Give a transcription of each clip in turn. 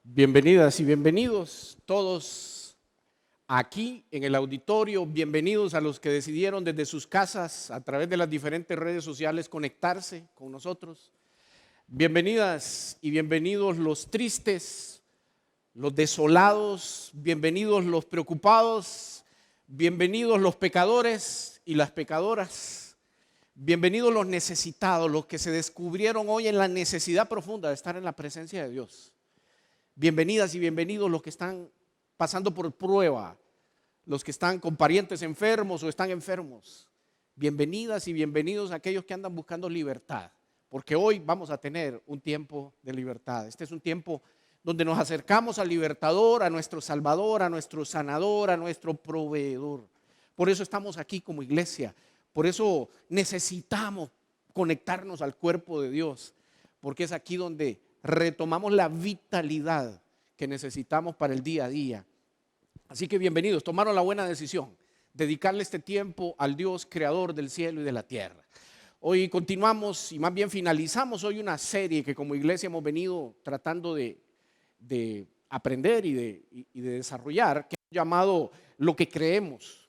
Bienvenidas y bienvenidos todos aquí en el auditorio, bienvenidos a los que decidieron desde sus casas a través de las diferentes redes sociales conectarse con nosotros. Bienvenidas y bienvenidos los tristes, los desolados, bienvenidos los preocupados, bienvenidos los pecadores y las pecadoras, bienvenidos los necesitados, los que se descubrieron hoy en la necesidad profunda de estar en la presencia de Dios. Bienvenidas y bienvenidos los que están pasando por prueba, los que están con parientes enfermos o están enfermos. Bienvenidas y bienvenidos a aquellos que andan buscando libertad, porque hoy vamos a tener un tiempo de libertad. Este es un tiempo donde nos acercamos al libertador, a nuestro salvador, a nuestro sanador, a nuestro proveedor. Por eso estamos aquí como iglesia, por eso necesitamos conectarnos al cuerpo de Dios, porque es aquí donde retomamos la vitalidad que necesitamos para el día a día. Así que bienvenidos, tomaron la buena decisión, dedicarle este tiempo al Dios creador del cielo y de la tierra. Hoy continuamos y más bien finalizamos hoy una serie que como iglesia hemos venido tratando de aprender y de desarrollar, que hemos llamado Lo que creemos.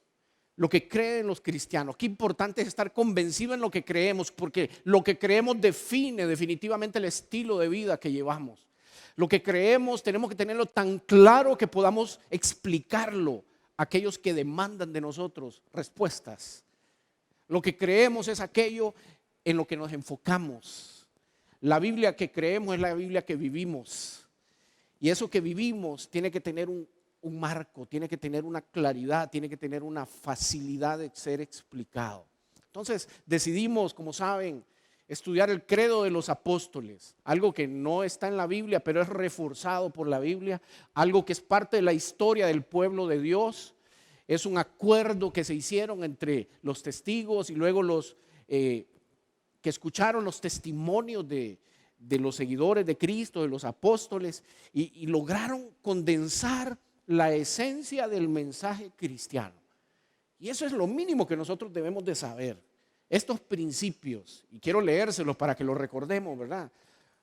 Lo que creen los cristianos. Qué importante es estar convencido en lo que creemos, porque lo que creemos define definitivamente el estilo de vida que llevamos. Lo que creemos tenemos que tenerlo tan claro que podamos explicarlo a aquellos que demandan de nosotros respuestas. Lo que creemos es aquello en lo que nos enfocamos. La Biblia que creemos es la Biblia que vivimos. Y eso que vivimos tiene que tener un marco, tiene que tener una claridad, tiene que tener una facilidad de ser explicado. Entonces decidimos, como saben, estudiar el credo de los apóstoles, algo que no está en la Biblia, pero es reforzado por la Biblia, algo que es parte de la historia del pueblo de Dios. Es un acuerdo que se hicieron entre los testigos y luego los que escucharon los testimonios de los seguidores de Cristo, de los apóstoles, y lograron condensar la esencia del mensaje cristiano. Y eso es lo mínimo que nosotros debemos de saber. Estos principios, y quiero leérselos para que los recordemos, ¿verdad?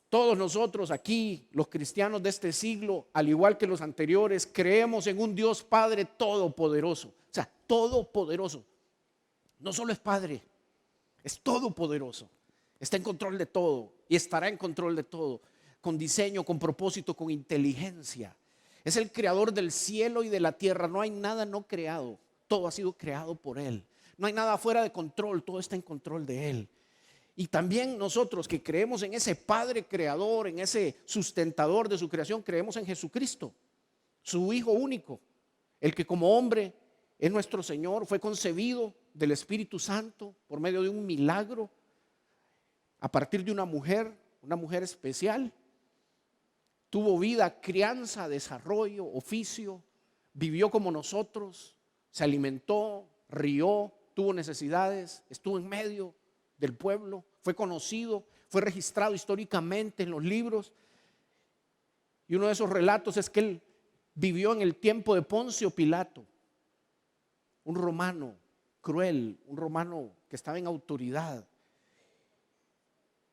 Todos nosotros aquí, los cristianos de este siglo, al igual que los anteriores, creemos en un Dios Padre todopoderoso. O sea, todopoderoso. No solo es Padre, es todopoderoso. Está en control de todo y estará en control de todo, con diseño, con propósito, con inteligencia. Es el creador del cielo y de la tierra. No hay nada no creado. Todo ha sido creado por Él. No hay nada fuera de control. Todo está en control de Él. Y también nosotros que creemos en ese Padre creador, en ese sustentador de su creación, creemos en Jesucristo, su Hijo único, el que como hombre es nuestro Señor, fue concebido del Espíritu Santo por medio de un milagro a partir de una mujer especial. Tuvo vida, crianza, desarrollo, oficio, vivió como nosotros, se alimentó, rió, tuvo necesidades, estuvo en medio del pueblo, fue conocido, fue registrado históricamente en los libros. Y uno de esos relatos es que él vivió en el tiempo de Poncio Pilato, un romano cruel, un romano que estaba en autoridad.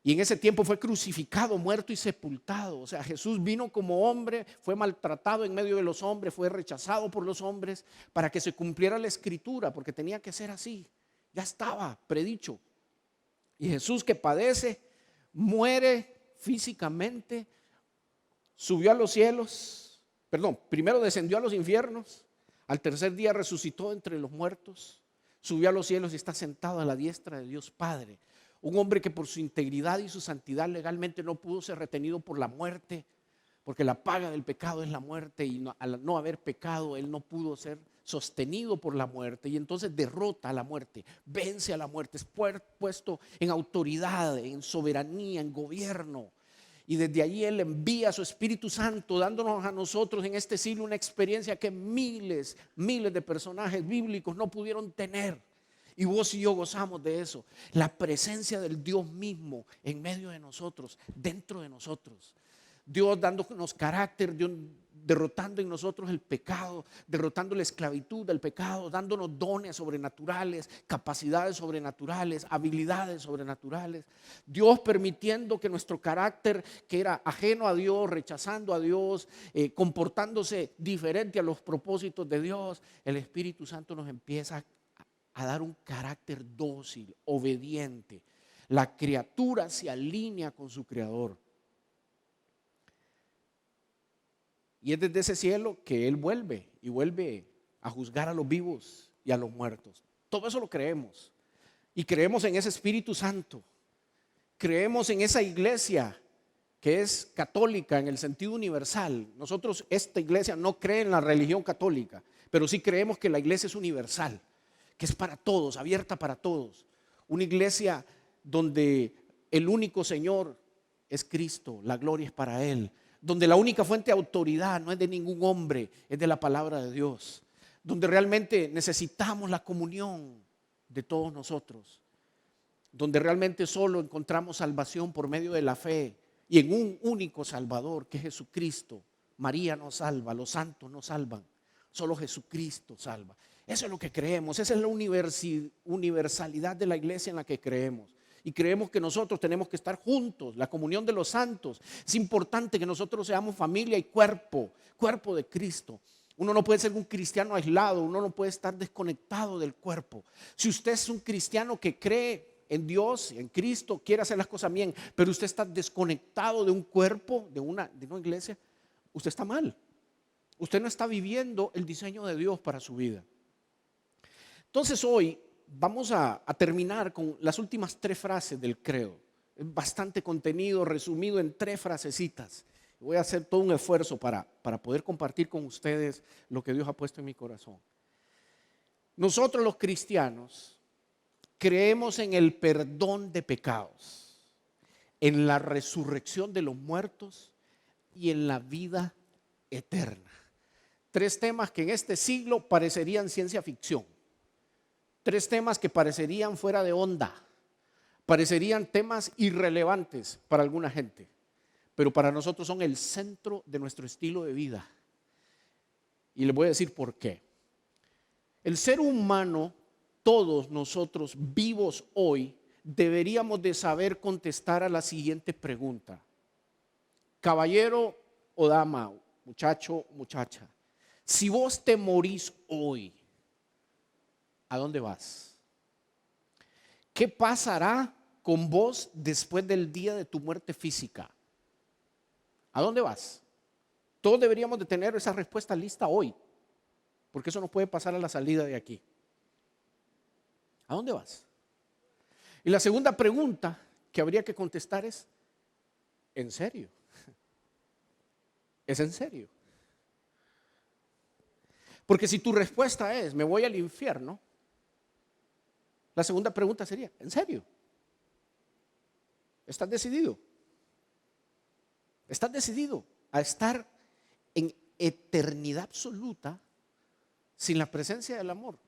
Y en ese tiempo fue crucificado, muerto y sepultado. O sea, Jesús vino como hombre, fue maltratado en medio de los hombres, fue rechazado por los hombres para que se cumpliera la escritura, porque tenía que ser así. Ya estaba predicho. Y Jesús que padece, muere físicamente, subió a los cielos, primero descendió a los infiernos, al tercer día resucitó entre los muertos, subió a los cielos y está sentado a la diestra de Dios Padre. Un hombre que por su integridad y su santidad legalmente no pudo ser retenido por la muerte, porque la paga del pecado es la muerte, y al no haber pecado él no pudo ser sostenido por la muerte, y entonces derrota a la muerte, vence a la muerte, es puesto en autoridad, en soberanía, en gobierno, y desde allí él envía a su Espíritu Santo, dándonos a nosotros en este siglo una experiencia que miles de personajes bíblicos no pudieron tener. Y vos y yo gozamos de eso. La presencia del Dios mismo en medio de nosotros, dentro de nosotros. Dios dándonos carácter, Dios derrotando en nosotros el pecado, derrotando la esclavitud del pecado, dándonos dones sobrenaturales, capacidades sobrenaturales, habilidades sobrenaturales. Dios permitiendo que nuestro carácter, que era ajeno a Dios, rechazando a Dios, comportándose diferente a los propósitos de Dios, el Espíritu Santo nos empieza a dar un carácter dócil, obediente. La criatura se alinea con su Creador. Y es desde ese cielo que Él vuelve y vuelve a juzgar a los vivos y a los muertos. Todo eso lo creemos. Y creemos en ese Espíritu Santo. Creemos en esa iglesia que es católica en el sentido universal. Nosotros, esta iglesia no cree en la religión católica, pero sí creemos que la iglesia es universal, que es para todos, abierta para todos. Una iglesia donde el único Señor es Cristo, la gloria es para Él. Donde la única fuente de autoridad no es de ningún hombre, es de la palabra de Dios. Donde realmente necesitamos la comunión de todos nosotros. Donde realmente solo encontramos salvación por medio de la fe y en un único Salvador, que es Jesucristo. María nos salva, los santos nos salvan, solo Jesucristo salva. Eso es lo que creemos, esa es la universalidad de la iglesia en la que creemos. Y creemos que nosotros tenemos que estar juntos, la comunión de los santos. Es importante que nosotros seamos familia y cuerpo de Cristo. Uno no puede ser un cristiano aislado, uno no puede estar desconectado del cuerpo. Si usted es un cristiano que cree en Dios, en Cristo, quiere hacer las cosas bien, pero usted está desconectado de un cuerpo, de una iglesia, usted está mal. Usted no está viviendo el diseño de Dios para su vida. Entonces hoy vamos a terminar con las últimas 3 frases del credo. Es bastante contenido resumido en 3 frasecitas. Voy a hacer todo un esfuerzo para poder compartir con ustedes lo que Dios ha puesto en mi corazón. Nosotros los cristianos creemos en el perdón de pecados, en la resurrección de los muertos y en la vida eterna. 3 temas que en este siglo parecerían ciencia ficción. 3 temas que parecerían fuera de onda, parecerían temas irrelevantes para alguna gente, pero para nosotros son el centro de nuestro estilo de vida. Y les voy a decir por qué. El ser humano, todos nosotros vivos hoy, deberíamos de saber contestar a la siguiente pregunta. Caballero o dama, muchacho, muchacha, si vos te morís hoy, ¿a dónde vas? ¿Qué pasará con vos después del día de tu muerte física? ¿A dónde vas? Todos deberíamos de tener esa respuesta lista hoy, porque eso nos puede pasar a la salida de aquí. ¿A dónde vas? Y la segunda pregunta que habría que contestar es, ¿en serio? ¿Es en serio? Porque si tu respuesta es, me voy al infierno, la segunda pregunta sería, ¿en serio? ¿Estás decidido? ¿Estás decidido a estar en eternidad absoluta sin la presencia del amor?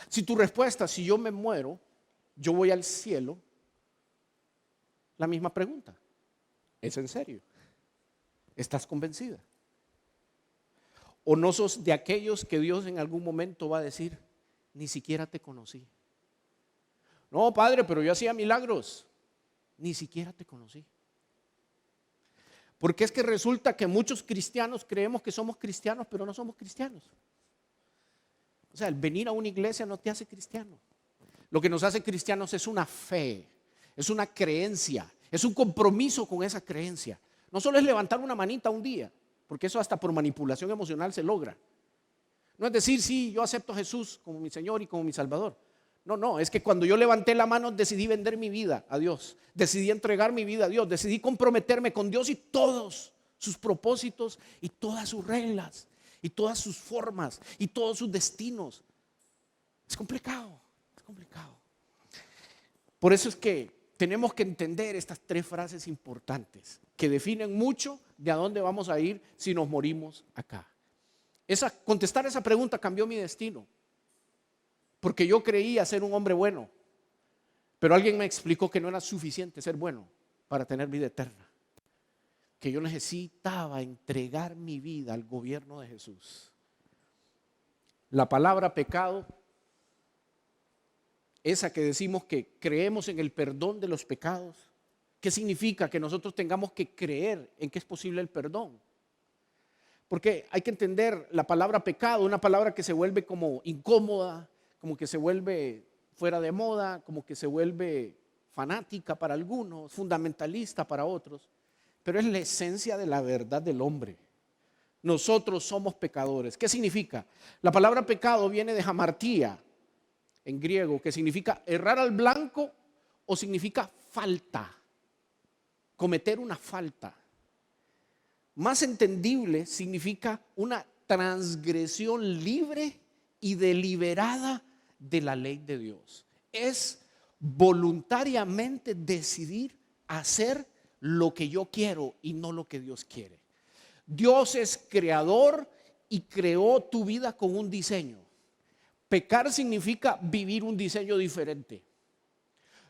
Si tu respuesta, si yo me muero, yo voy al cielo, la misma pregunta, ¿es en serio? ¿Estás convencida? ¿O no sos de aquellos que Dios en algún momento va a decir, ni siquiera te conocí? No, padre, pero yo hacía milagros. Ni siquiera te conocí. Porque es que resulta que muchos cristianos creemos que somos cristianos, pero no somos cristianos. O sea, el venir a una iglesia no te hace cristiano. Lo que nos hace cristianos es una fe, es una creencia, es un compromiso con esa creencia. No solo es levantar una manita un día, porque eso hasta por manipulación emocional se logra. No es decir, sí, yo acepto a Jesús como mi Señor y como mi Salvador. No, es que cuando yo levanté la mano decidí vender mi vida a Dios, decidí entregar mi vida a Dios, decidí comprometerme con Dios y todos sus propósitos y todas sus reglas y todas sus formas y todos sus destinos. Es complicado, es complicado. Por eso es que tenemos que entender estas 3 frases importantes que definen mucho de a dónde vamos a ir si nos morimos acá. Contestar esa pregunta cambió mi destino, porque yo creía ser un hombre bueno, pero alguien me explicó que no era suficiente ser bueno para tener vida eterna. que yo necesitaba entregar mi vida al gobierno de Jesús. La palabra pecado, esa que decimos que creemos en el perdón de los pecados, ¿qué significa? Que nosotros tengamos que creer en que es posible el perdón. Porque hay que entender la palabra pecado, una palabra que se vuelve como incómoda, como que se vuelve fuera de moda, como que se vuelve fanática para algunos, fundamentalista para otros, pero es la esencia de la verdad del hombre. Nosotros somos pecadores. ¿Qué significa? La palabra pecado viene de hamartía, en griego, que significa errar al blanco o significa falta, cometer una falta. Más entendible, significa una transgresión libre y deliberada de la ley de Dios. Es voluntariamente decidir hacer lo que yo quiero y no lo que Dios quiere. Dios es creador y creó tu vida con un diseño. Pecar significa vivir un diseño diferente.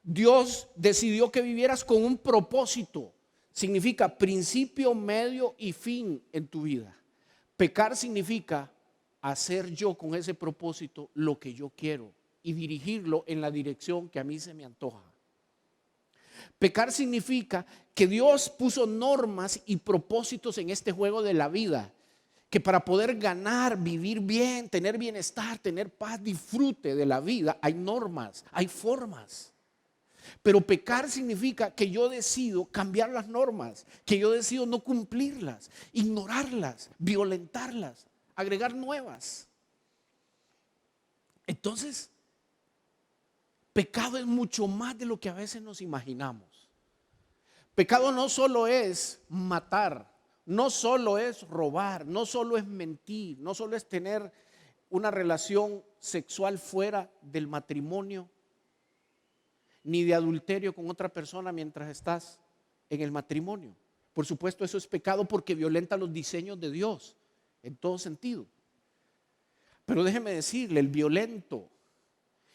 Dios decidió que vivieras con un propósito. Significa principio, medio y fin en tu vida. Pecar significa hacer yo con ese propósito lo que yo quiero y dirigirlo en la dirección que a mí se me antoja. Pecar significa que Dios puso normas y propósitos en este juego de la vida, que para poder ganar, vivir bien, tener bienestar, tener paz, disfrute de la vida, hay normas, hay formas. Pero pecar significa que yo decido cambiar las normas, que yo decido no cumplirlas, ignorarlas, violentarlas, agregar nuevas. Entonces, pecado es mucho más de lo que a veces nos imaginamos. Pecado no solo es matar, no solo es robar, no solo es mentir, no solo es tener una relación sexual fuera del matrimonio, ni de adulterio con otra persona mientras estás en el matrimonio. Por supuesto, eso es pecado porque violenta los diseños de Dios en todo sentido. Pero déjeme decirle, el violento,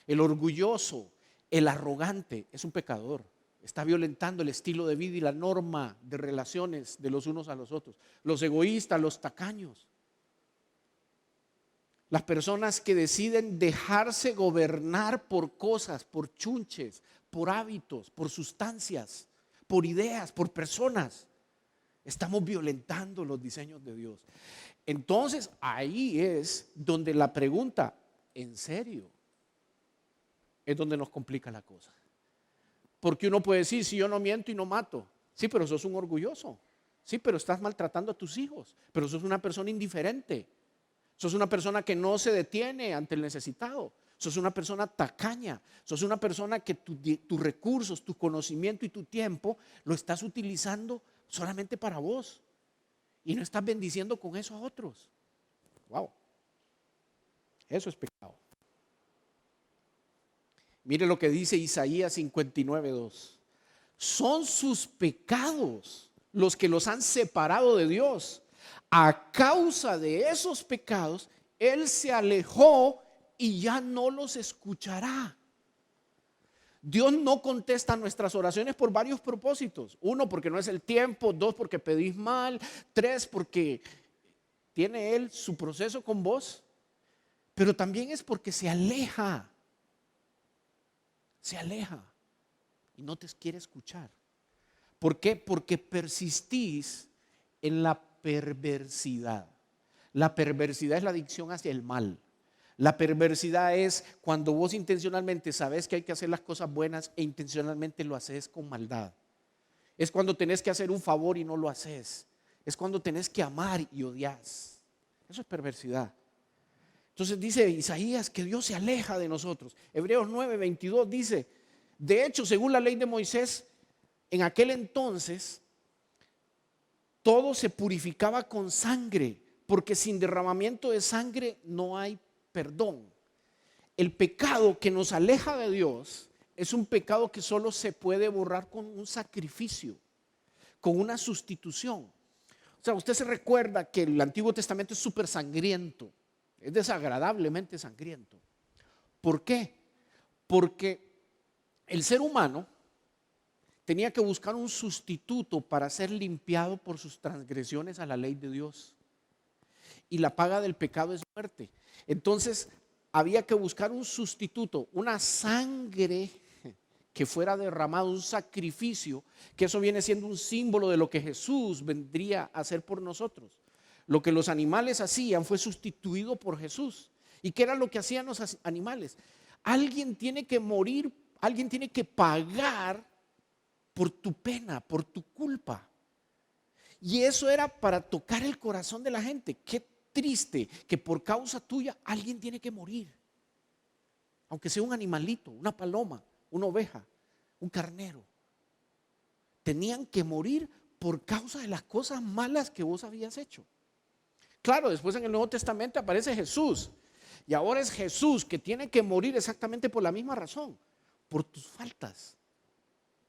el orgulloso, el arrogante es un pecador. Está violentando el estilo de vida y la norma de relaciones de los unos a los otros. Los egoístas, los tacaños. Las personas que deciden dejarse gobernar por cosas, por chunches, por hábitos, por sustancias, por ideas, por personas. Estamos violentando los diseños de Dios. Entonces ahí es donde la pregunta, ¿en serio? Es donde nos complica la cosa. Porque uno puede decir, si yo no miento y no mato. Sí, pero sos un orgulloso. Sí, pero estás maltratando a tus hijos. Pero sos una persona indiferente. Sos una persona que no se detiene ante el necesitado. Sos una persona tacaña. Sos una persona que tus recursos, tu conocimiento y tu tiempo lo estás utilizando solamente para vos. Y no estás bendiciendo con eso a otros. Wow. Eso es pecado. Mire lo que dice Isaías 59:2. Son sus pecados los que los han separado de Dios. A causa de esos pecados, Él se alejó y ya no los escuchará. Dios no contesta nuestras oraciones por varios propósitos. 1, porque no es el tiempo. 2, porque pedís mal. 3, porque tiene Él su proceso con vos. Pero también es porque se aleja. Se aleja y no te quiere escuchar. ¿Por qué? Porque persistís en la perversidad. La perversidad es la adicción hacia el mal. La perversidad es cuando vos intencionalmente sabes que hay que hacer las cosas buenas e intencionalmente lo haces con maldad. Es cuando tenés que hacer un favor y no lo haces. Es cuando tenés que amar y odias. Eso es perversidad. Entonces dice Isaías que Dios se aleja de nosotros. Hebreos 9:22 dice, de hecho, según la ley de Moisés, en aquel entonces todo se purificaba con sangre, porque sin derramamiento de sangre no hay perdón. El pecado que nos aleja de Dios es un pecado que solo se puede borrar con un sacrificio, con una sustitución. O sea, usted se recuerda que el Antiguo Testamento es súper sangriento. Es desagradablemente sangriento. ¿Por qué? Porque el ser humano tenía que buscar un sustituto para ser limpiado por sus transgresiones a la ley de Dios. Y la paga del pecado es muerte. Entonces había que buscar un sustituto, una sangre que fuera derramado, un sacrificio, que eso viene siendo un símbolo de lo que Jesús vendría a hacer por nosotros. Lo que los animales hacían fue sustituido por Jesús. ¿Y qué era lo que hacían los animales? Alguien tiene que morir, alguien tiene que pagar por tu pena, por tu culpa. Y eso era para tocar el corazón de la gente. Qué triste que por causa tuya alguien tiene que morir. Aunque sea un animalito, una paloma, una oveja, un carnero. Tenían que morir por causa de las cosas malas que vos habías hecho. Claro, después en el Nuevo Testamento aparece Jesús. Y ahora es Jesús que tiene que morir exactamente por la misma razón, por tus faltas.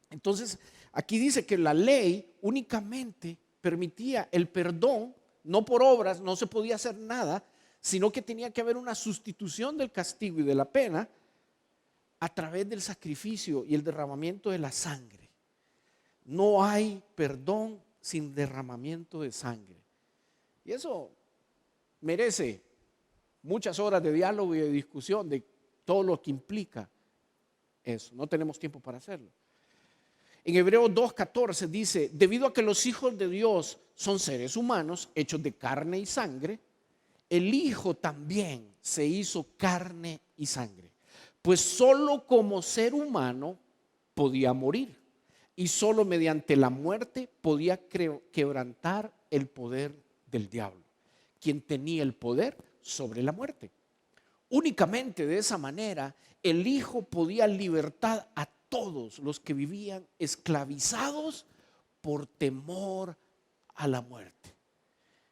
Entonces, aquí dice que la ley únicamente permitía el perdón, no por obras, no se podía hacer nada, sino que tenía que haber una sustitución del castigo y de la pena a través del sacrificio y el derramamiento de la sangre. No hay perdón sin derramamiento de sangre. Y eso merece muchas horas de diálogo y de discusión de todo lo que implica eso. No tenemos tiempo para hacerlo. En Hebreos 2:14 dice, debido a que los hijos de Dios son seres humanos, hechos de carne y sangre, el Hijo también se hizo carne y sangre. Pues solo como ser humano podía morir y solo mediante la muerte podía quebrantar el poder del diablo, quien tenía el poder sobre la muerte. Únicamente de esa manera el Hijo podía libertar a todos los que vivían esclavizados por temor a la muerte.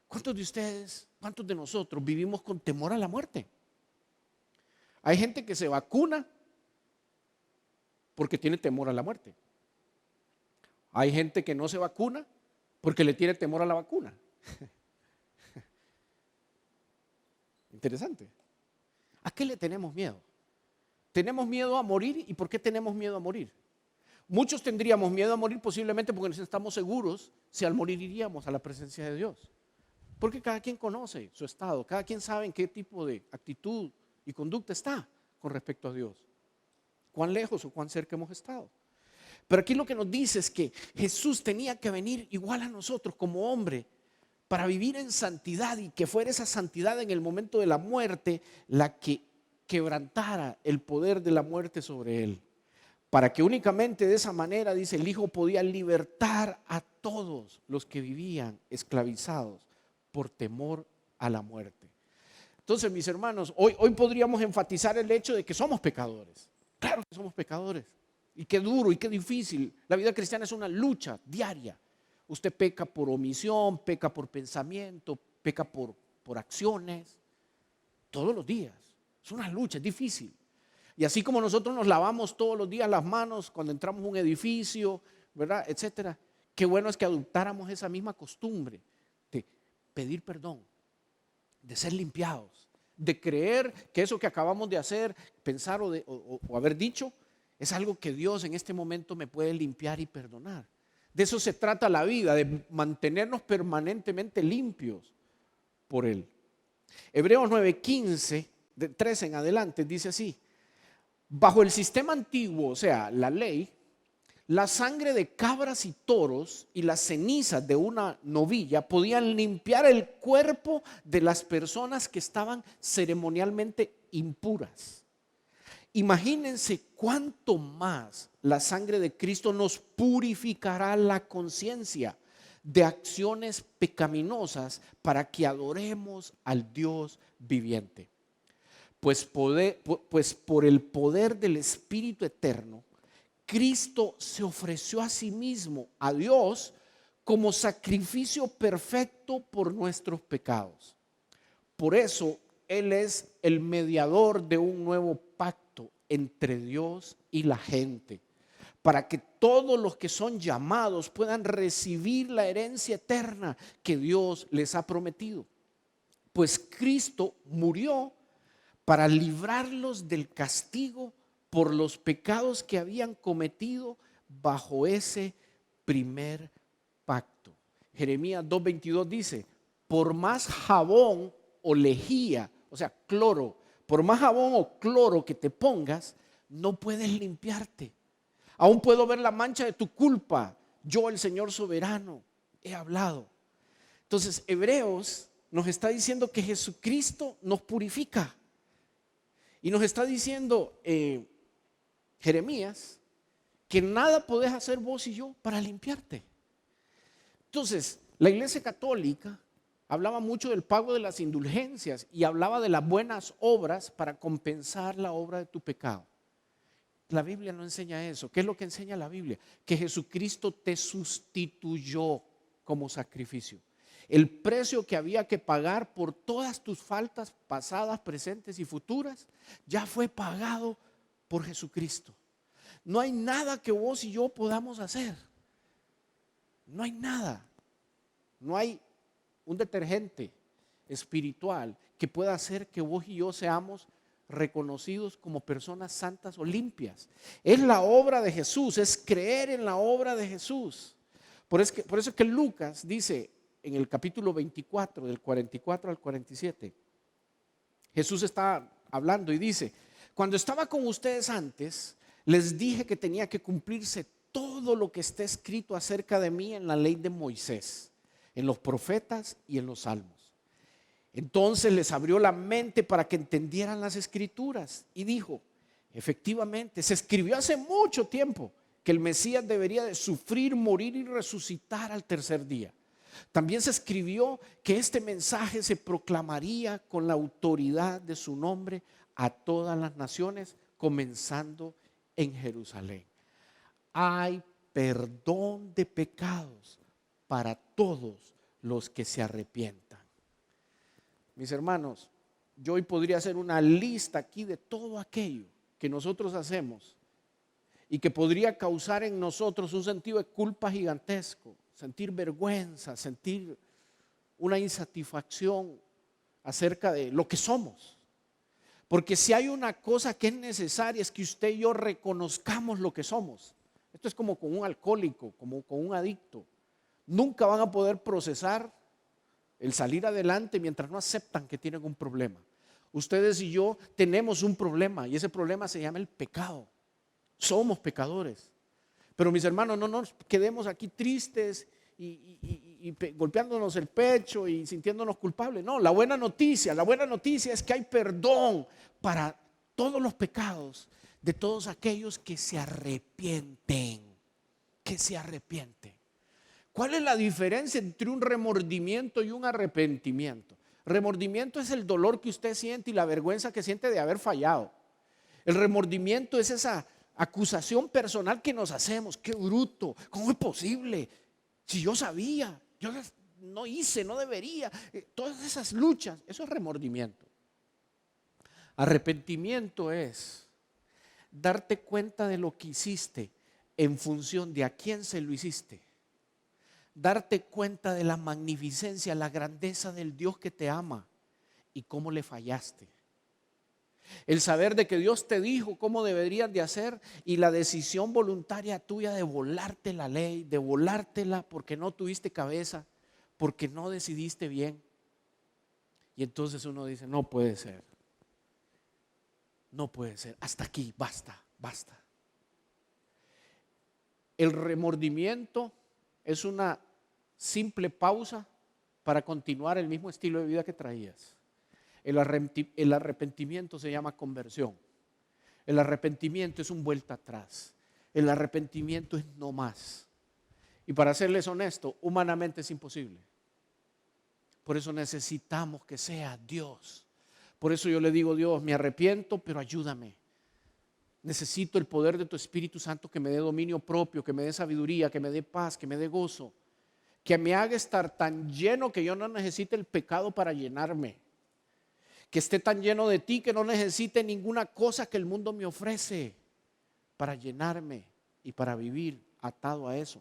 ¿Cuántos de ustedes, cuántos de nosotros vivimos con temor a la muerte? Hay gente que se vacuna porque tiene temor a la muerte. Hay gente que no se vacuna porque le tiene temor a la vacuna. Interesante. ¿A qué le tenemos miedo? Tenemos miedo a morir. ¿Y por qué tenemos miedo a morir? Muchos tendríamos miedo a morir posiblemente porque no estamos seguros si al morir iríamos a la presencia de Dios. Porque cada quien conoce su estado, cada quien sabe en qué tipo de actitud y conducta está con respecto a Dios. Cuán lejos o cuán cerca hemos estado. Pero aquí lo que nos dice es que Jesús tenía que venir igual a nosotros como hombre para vivir en santidad y que fuera esa santidad en el momento de la muerte la que quebrantara el poder de la muerte sobre él. Para que únicamente de esa manera, dice, el Hijo podía libertar a todos los que vivían esclavizados por temor a la muerte. Entonces, mis hermanos, hoy podríamos enfatizar el hecho de que somos pecadores. Claro que somos pecadores. Y qué duro y qué difícil. La vida cristiana es una lucha diaria. Usted peca por omisión, peca por pensamiento, peca por acciones, todos los días. Es una lucha, es difícil. Y así como nosotros nos lavamos todos los días las manos cuando entramos a un edificio, ¿verdad? Etcétera. Qué bueno es que adoptáramos esa misma costumbre de pedir perdón, de ser limpiados, de creer que eso que acabamos de hacer, pensar o haber dicho, es algo que Dios en este momento me puede limpiar y perdonar. De eso se trata la vida, de mantenernos permanentemente limpios por Él. Hebreos 9:15, de 13 en adelante, dice así: bajo el sistema antiguo, o sea, la ley, la sangre de cabras y toros y las cenizas de una novilla podían limpiar el cuerpo de las personas que estaban ceremonialmente impuras. Imagínense cuánto más la sangre de Cristo nos purificará la conciencia de acciones pecaminosas para que adoremos al Dios viviente. Pues por el poder del Espíritu Eterno, Cristo se ofreció a sí mismo, a Dios, como sacrificio perfecto por nuestros pecados. Por eso Él es el mediador de un nuevo pacto entre Dios y la gente, para que todos los que son llamados puedan recibir la herencia eterna que Dios les ha prometido. Pues Cristo murió para librarlos del castigo por los pecados que habían cometido bajo ese primer pacto. Jeremías 2:22 dice, por más jabón o lejía, o sea, cloro, por más jabón o cloro que te pongas, no puedes limpiarte. Aún puedo ver la mancha de tu culpa. Yo, el Señor soberano, he hablado. Entonces, Hebreos nos está diciendo que Jesucristo nos purifica. Y nos está diciendo Jeremías que nada podés hacer vos y yo para limpiarte. Entonces, la Iglesia Católica hablaba mucho del pago de las indulgencias y hablaba de las buenas obras para compensar la obra de tu pecado. La Biblia no enseña eso. ¿Qué es lo que enseña la Biblia? Que Jesucristo te sustituyó como sacrificio. El precio que había que pagar por todas tus faltas pasadas, presentes y futuras ya fue pagado por Jesucristo. No hay nada que vos y yo podamos hacer. No hay nada. No hay un detergente espiritual que pueda hacer que vos y yo seamos reconocidos como personas santas o limpias. Es la obra de Jesús, es creer en la obra de Jesús. Por eso es que Lucas dice en el capítulo 24, del 44 al 47, Jesús está hablando y dice, cuando estaba con ustedes antes, les dije que tenía que cumplirse todo lo que está escrito acerca de mí en la ley de Moisés, en los profetas y en los salmos. Entonces les abrió la mente para que entendieran las escrituras y dijo, efectivamente, se escribió hace mucho tiempo que el Mesías debería de sufrir, morir y resucitar al tercer día. También se escribió que este mensaje se proclamaría con la autoridad de su nombre a todas las naciones, comenzando en Jerusalén. Hay perdón de pecados para todos los que se arrepientan. Mis hermanos, yo hoy podría hacer una lista aquí de todo aquello que nosotros hacemos y que podría causar en nosotros un sentido de culpa gigantesco, sentir vergüenza, sentir una insatisfacción acerca de lo que somos. Porque si hay una cosa que es necesaria es que usted y yo reconozcamos lo que somos. Esto es como con un alcohólico, como con un adicto. Nunca van a poder procesar el salir adelante mientras no aceptan que tienen un problema. Ustedes y yo tenemos un problema y ese problema se llama el pecado. Somos pecadores. Pero mis hermanos, no nos quedemos aquí tristes y golpeándonos el pecho y sintiéndonos culpables. No, la buena noticia es que hay perdón para todos los pecados de todos aquellos que se arrepienten. ¿Cuál es la diferencia entre un remordimiento y un arrepentimiento? Remordimiento es el dolor que usted siente y la vergüenza que siente de haber fallado. El remordimiento es esa acusación personal que nos hacemos. Qué bruto, ¿cómo es posible? Si yo sabía, yo no hice, no debería. Todas esas luchas, eso es remordimiento. Arrepentimiento es darte cuenta de lo que hiciste en función de a quién se lo hiciste. Darte cuenta de la magnificencia, la grandeza del Dios que te ama y cómo le fallaste. El saber de que Dios te dijo cómo deberías de hacer y la decisión voluntaria tuya de volarte la ley, de volártela porque no tuviste cabeza, porque no decidiste bien. Y entonces uno dice, no puede ser, hasta aquí, basta. El remordimiento es una simple pausa para continuar el mismo estilo de vida que traías. El arrepentimiento se llama conversión. El arrepentimiento es un vuelta atrás. El arrepentimiento es no más. Y para serles honesto, humanamente es imposible. Por eso necesitamos que sea Dios. Por eso yo le digo, Dios, me arrepiento, pero ayúdame. Necesito el poder de tu Espíritu Santo que me dé dominio propio, que me dé sabiduría, que me dé paz, que me dé gozo. Que me haga estar tan lleno que yo no necesite el pecado para llenarme. Que esté tan lleno de ti que no necesite ninguna cosa que el mundo me ofrece para llenarme y para vivir atado a eso.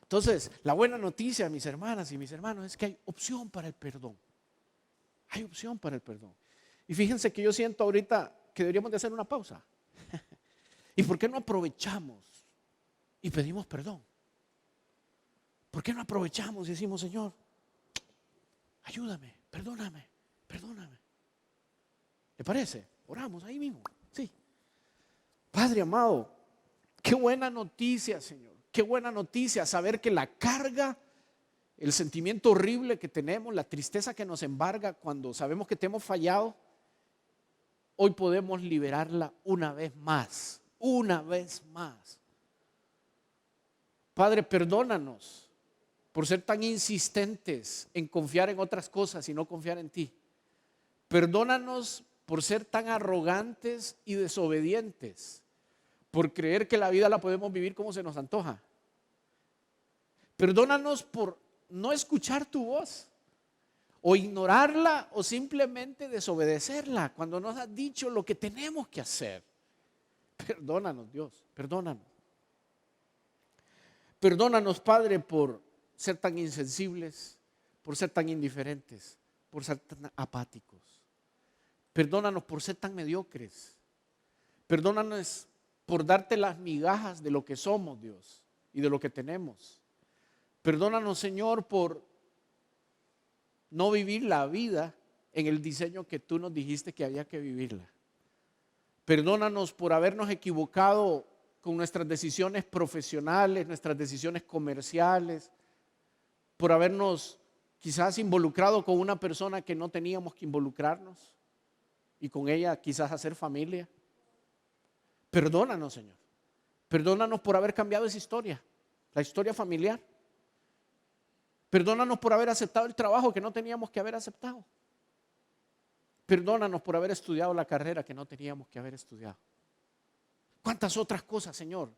Entonces, la buena noticia, mis hermanas y mis hermanos, es que hay opción para el perdón. Hay opción para el perdón. Y fíjense que yo siento ahorita que deberíamos de hacer una pausa. ¿Y por qué no aprovechamos y pedimos perdón. ¿Por qué no aprovechamos y decimos, Señor, ayúdame, perdóname, perdóname? ¿Le parece? Oramos ahí mismo. Sí. Padre amado, qué buena noticia, Señor. Qué buena noticia saber que la carga, el sentimiento horrible que tenemos, la tristeza que nos embarga cuando sabemos que te hemos fallado, hoy podemos liberarla una vez más. Una vez más. Padre, perdónanos por ser tan insistentes en confiar en otras cosas y no confiar en ti. Perdónanos por ser tan arrogantes y desobedientes, por creer que la vida la podemos vivir como se nos antoja. Perdónanos por no escuchar tu voz, o ignorarla, o simplemente desobedecerla cuando nos has dicho lo que tenemos que hacer. Perdónanos, Dios, perdónanos. Perdónanos, Padre, por ser tan insensibles, por ser tan indiferentes, por ser tan apáticos. Perdónanos por ser tan mediocres. Perdónanos por darte las migajas de lo que somos, Dios, y de lo que tenemos. Perdónanos, Señor, por no vivir la vida en el diseño que tú nos dijiste que había que vivirla. Perdónanos por habernos equivocado con nuestras decisiones profesionales, nuestras decisiones comerciales, por habernos quizás involucrado con una persona que no teníamos que involucrarnos y con ella quizás hacer familia. Perdónanos, Señor. Perdónanos por haber cambiado esa historia, la historia familiar. Perdónanos por haber aceptado el trabajo que no teníamos que haber aceptado. Perdónanos por haber estudiado la carrera que no teníamos que haber estudiado. ¿Cuántas otras cosas, Señor?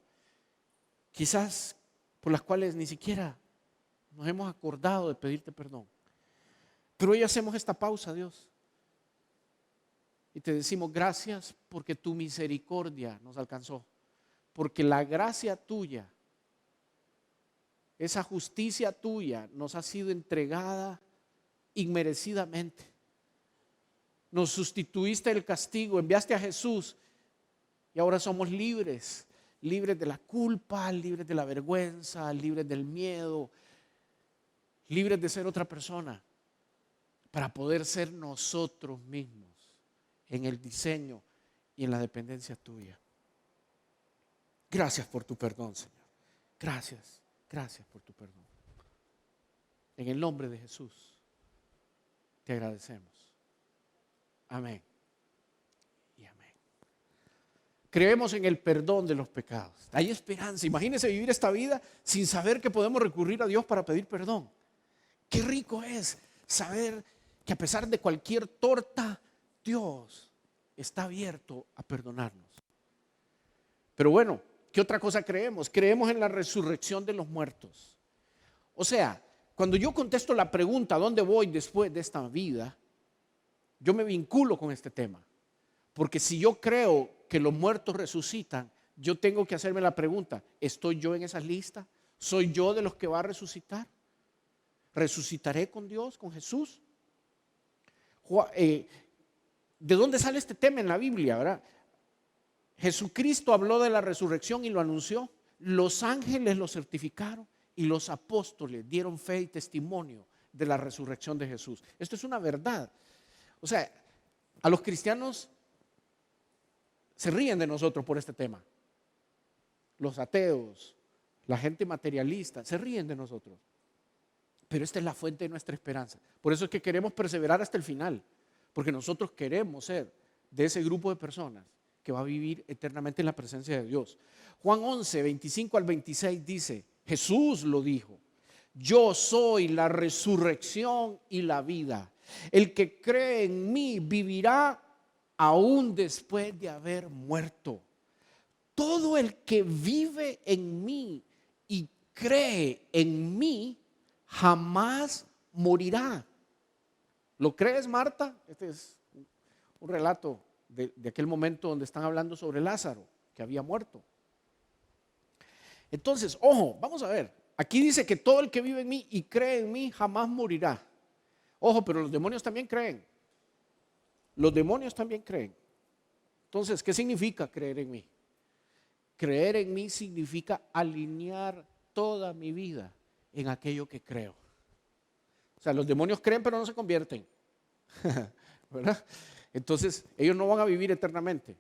Quizás por las cuales ni siquiera nos hemos acordado de pedirte perdón. Pero hoy hacemos esta pausa, Dios. Y te decimos gracias porque tu misericordia nos alcanzó. Porque la gracia tuya, esa justicia tuya nos ha sido entregada inmerecidamente. Nos sustituiste el castigo, enviaste a Jesús y ahora somos libres, libres de la culpa, libres de la vergüenza, libres del miedo, libres de ser otra persona para poder ser nosotros mismos en el diseño y en la dependencia tuya. Gracias por tu perdón, Señor. Gracias, gracias por tu perdón. En el nombre de Jesús te agradecemos. Amén y amén. Creemos en el perdón de los pecados. Hay esperanza. Imagínense vivir esta vida sin saber que podemos recurrir a Dios para pedir perdón. Qué rico es saber que a pesar de cualquier torta, Dios está abierto a perdonarnos. Pero bueno, ¿qué otra cosa creemos? Creemos en la resurrección de los muertos. O sea, cuando yo contesto la pregunta, ¿a dónde voy después de esta vida? Yo me vinculo con este tema, porque si yo creo que los muertos resucitan, yo tengo que hacerme la pregunta, ¿estoy yo en esa lista? ¿Soy yo de los que va a resucitar? ¿Resucitaré con Dios, con Jesús? ¿De dónde sale este tema en la Biblia, verdad? Jesucristo habló de la resurrección y lo anunció. Los ángeles lo certificaron y los apóstoles dieron fe y testimonio de la resurrección de Jesús. Esto es una verdad. O sea, a los cristianos se ríen de nosotros por este tema. Los ateos, la gente materialista, se ríen de nosotros. Pero esta es la fuente de nuestra esperanza. Por eso es que queremos perseverar hasta el final. Porque nosotros queremos ser de ese grupo de personas que va a vivir eternamente en la presencia de Dios. Juan 11, 25 al 26 dice, Jesús lo dijo, yo soy la resurrección y la vida. El que cree en mí vivirá aún después de haber muerto. Todo el que vive en mí y cree en mí jamás morirá. ¿Lo crees, Marta? Este es un relato de aquel momento donde están hablando sobre Lázaro, que había muerto. Entonces, ojo, vamos a ver. Aquí dice que todo el que vive en mí y cree en mí jamás morirá. Ojo, pero los demonios también creen. Los demonios también creen. Entonces, ¿qué significa creer en mí? Creer en mí significa alinear toda mi vida en aquello que creo. O sea, los demonios creen pero no se convierten, ¿verdad? Entonces, ellos no van a vivir eternamente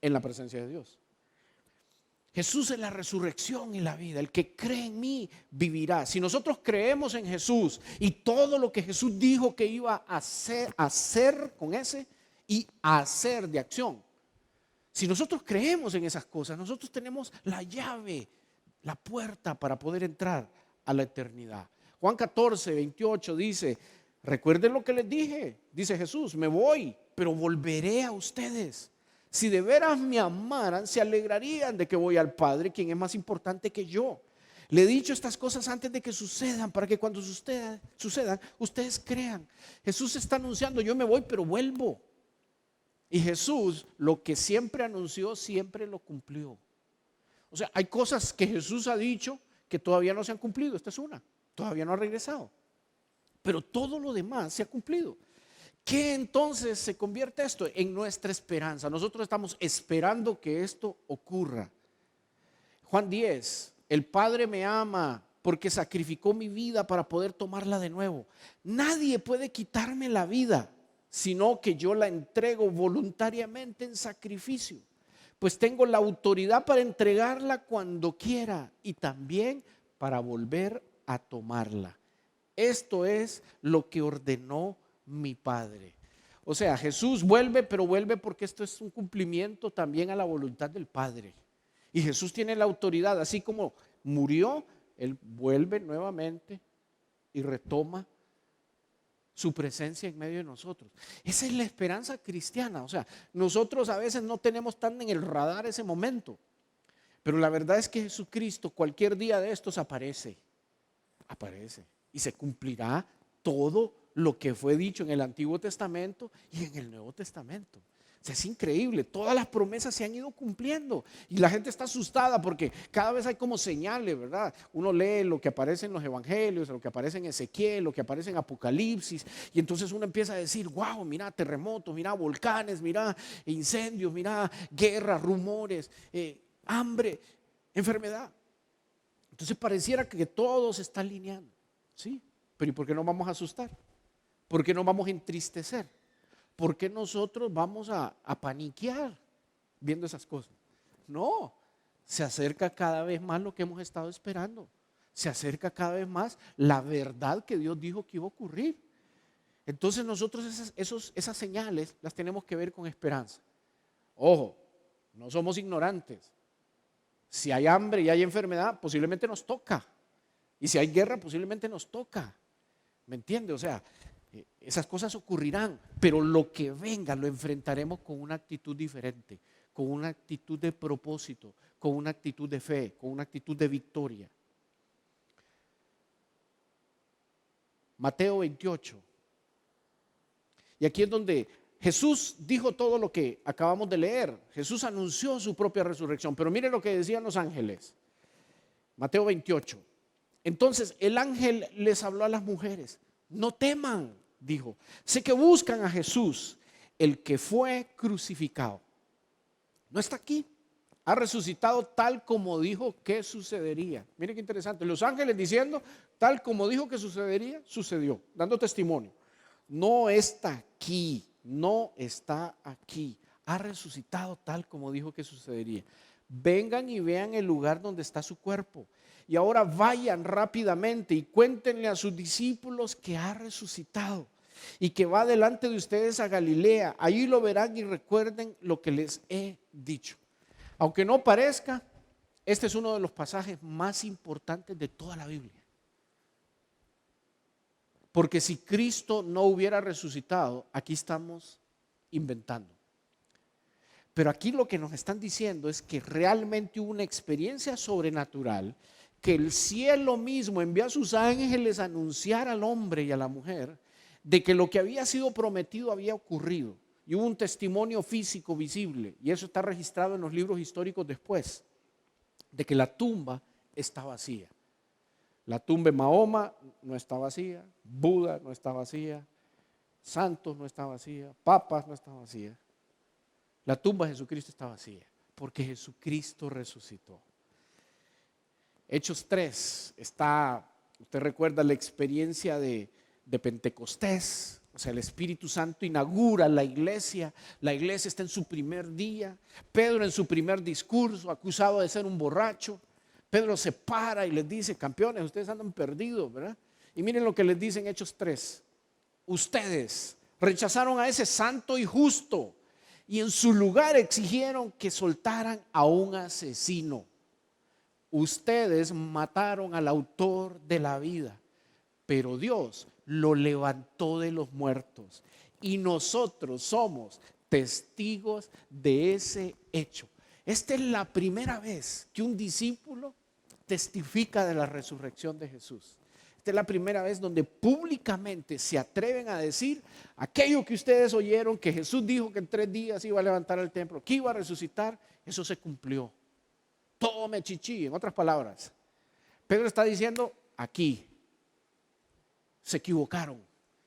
en la presencia de Dios. Jesús es la resurrección y la vida. El que cree en mí vivirá. Si nosotros creemos en Jesús y todo lo que Jesús dijo que iba a hacer con ese y a hacer de acción. Si nosotros creemos en esas cosas, nosotros tenemos la llave, la puerta para poder entrar a la eternidad. Juan 14, 28 dice, recuerden lo que les dije, dice Jesús, me voy, pero volveré a ustedes. Si de veras me amaran, se alegrarían de que voy al Padre, quien es más importante que yo. Le he dicho estas cosas antes de que sucedan, para que cuando sucedan, ustedes crean. Jesús está anunciando, yo me voy, pero vuelvo. Y Jesús, lo que siempre anunció, siempre lo cumplió. O sea, hay cosas que Jesús ha dicho que todavía no se han cumplido. Esta es una, todavía no ha regresado. Pero todo lo demás se ha cumplido. ¿Qué entonces se convierte esto? En nuestra esperanza. Nosotros estamos esperando que esto ocurra. Juan 10, el Padre me ama porque sacrificó mi vida para poder tomarla de nuevo. Nadie puede quitarme la vida, sino que yo la entrego voluntariamente en sacrificio. Pues tengo la autoridad para entregarla cuando quiera y también para volver a tomarla. Esto es lo que ordenó mi Padre. O sea, Jesús vuelve, pero vuelve porque esto es un cumplimiento también a la voluntad del Padre. Y Jesús tiene la autoridad, así como murió, Él vuelve nuevamente y retoma su presencia en medio de nosotros. Esa es la esperanza cristiana. O sea, nosotros a veces no tenemos tan en el radar ese momento, pero la verdad es que Jesucristo cualquier día de estos aparece y se cumplirá todo lo que fue dicho en el Antiguo Testamento y en el Nuevo Testamento. O sea, es increíble, todas las promesas se han ido cumpliendo y la gente está asustada porque cada vez hay como señales, ¿verdad? Uno lee lo que aparece en los evangelios, lo que aparece en Ezequiel, lo que aparece en Apocalipsis y entonces uno empieza a decir, wow, mira terremotos, mira volcanes, mira incendios, mira guerras, rumores, hambre, enfermedad. Entonces pareciera que todo se está alineando, ¿sí? Pero ¿y por qué no vamos a asustar? ¿Por qué no vamos a entristecer? ¿Por qué nosotros vamos a paniquear viendo esas cosas? No, se acerca cada vez más lo que hemos estado esperando. Se acerca cada vez más la verdad que Dios dijo que iba a ocurrir. Entonces nosotros esas señales las tenemos que ver con esperanza. Ojo, no somos ignorantes. Si hay hambre y hay enfermedad, posiblemente nos toca. Y si hay guerra, posiblemente nos toca. ¿Me entiende? O sea, esas cosas ocurrirán, pero lo que venga lo enfrentaremos con una actitud diferente, con una actitud de propósito, con una actitud de fe, con una actitud de victoria. Mateo 28. Y aquí es donde Jesús dijo todo lo que acabamos de leer. Jesús anunció su propia resurrección, pero mire lo que decían los ángeles. Mateo 28. Entonces el ángel les habló a las mujeres. No teman, dijo. Sé que buscan a Jesús, el que fue crucificado. No está aquí. Ha resucitado tal como dijo que sucedería. Miren qué interesante. Los ángeles diciendo, tal como dijo que sucedería, sucedió. Dando testimonio. No está aquí. No está aquí. Ha resucitado tal como dijo que sucedería. Vengan y vean el lugar donde está su cuerpo. Y ahora vayan rápidamente y cuéntenle a sus discípulos que ha resucitado y que va delante de ustedes a Galilea. Allí lo verán y recuerden lo que les he dicho. Aunque no parezca, este es uno de los pasajes más importantes de toda la Biblia. Porque si Cristo no hubiera resucitado, aquí estamos inventando. Pero aquí lo que nos están diciendo es que realmente hubo una experiencia sobrenatural, que el cielo mismo envió a sus ángeles a anunciar al hombre y a la mujer de que lo que había sido prometido había ocurrido. Y hubo un testimonio físico visible, y eso está registrado en los libros históricos después, de que la tumba está vacía. La tumba de Mahoma no está vacía, Buda no está vacía, santos no está vacía, papas no está vacía. La tumba de Jesucristo está vacía. Porque Jesucristo resucitó. Hechos 3 está, usted recuerda la experiencia de Pentecostés. O sea, el Espíritu Santo inaugura la iglesia está en su primer día. Pedro en su primer discurso, acusado de ser un borracho. Pedro se para y les dice: campeones, ustedes andan perdidos, ¿verdad? Y miren lo que les dice en Hechos 3. Ustedes rechazaron a ese santo y justo y en su lugar exigieron que soltaran a un asesino. Ustedes mataron al autor de la vida, pero Dios lo levantó de los muertos y nosotros somos testigos de ese hecho. Esta es la primera vez que un discípulo testifica de la resurrección de Jesús. Esta es la primera vez donde públicamente se atreven a decir aquello que ustedes oyeron, que Jesús dijo que en 3 días iba a levantar el templo, que iba a resucitar. Eso se cumplió. Todo me chichí, en otras palabras. Pedro está diciendo: aquí se equivocaron,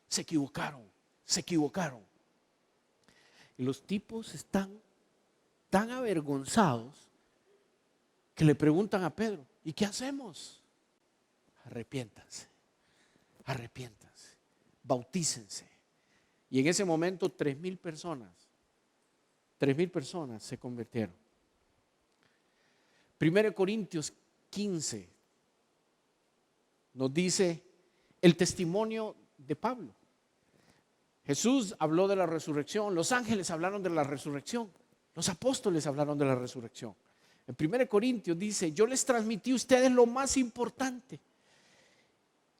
se equivocaron, se equivocaron. Y los tipos están tan avergonzados que le preguntan a Pedro: ¿y qué hacemos? Arrepiéntanse, arrepiéntanse, bautícense. Y en ese momento 3,000 personas se convirtieron. 1 Corintios 15 nos dice el testimonio de Pablo. Jesús habló de la resurrección, los ángeles hablaron de la resurrección, los apóstoles hablaron de la resurrección. En 1 Corintios dice: yo les transmití a ustedes lo más importante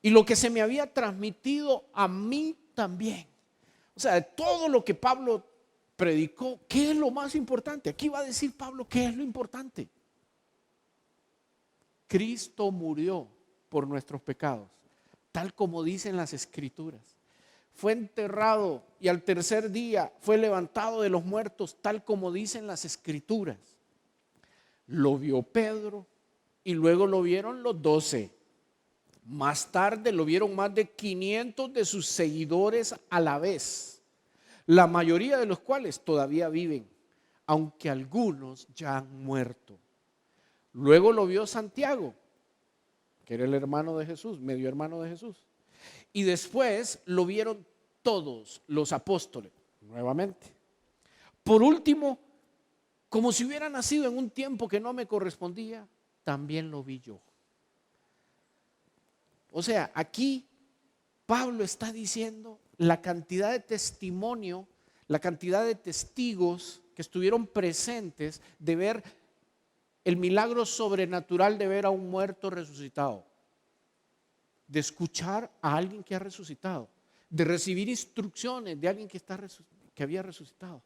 y lo que se me había transmitido a mí también. O sea, de todo lo que Pablo predicó, ¿qué es lo más importante? Aquí va a decir Pablo qué es lo importante. Cristo murió por nuestros pecados, tal como dicen las Escrituras. Fue enterrado y al tercer día fue levantado de los muertos, tal como dicen las Escrituras. Lo vio Pedro y luego lo vieron los 12. Más tarde lo vieron más de 500 de sus seguidores a la vez, la mayoría de los cuales todavía viven, aunque algunos ya han muerto. Luego lo vio Santiago, que era el hermano de Jesús, medio hermano de Jesús. Y después lo vieron todos los apóstoles, nuevamente. Por último, como si hubiera nacido en un tiempo que no me correspondía, también lo vi yo. O sea, aquí Pablo está diciendo la cantidad de testimonio, la cantidad de testigos que estuvieron presentes de ver el milagro sobrenatural de ver a un muerto resucitado, de escuchar a alguien que ha resucitado, de recibir instrucciones de alguien que había resucitado.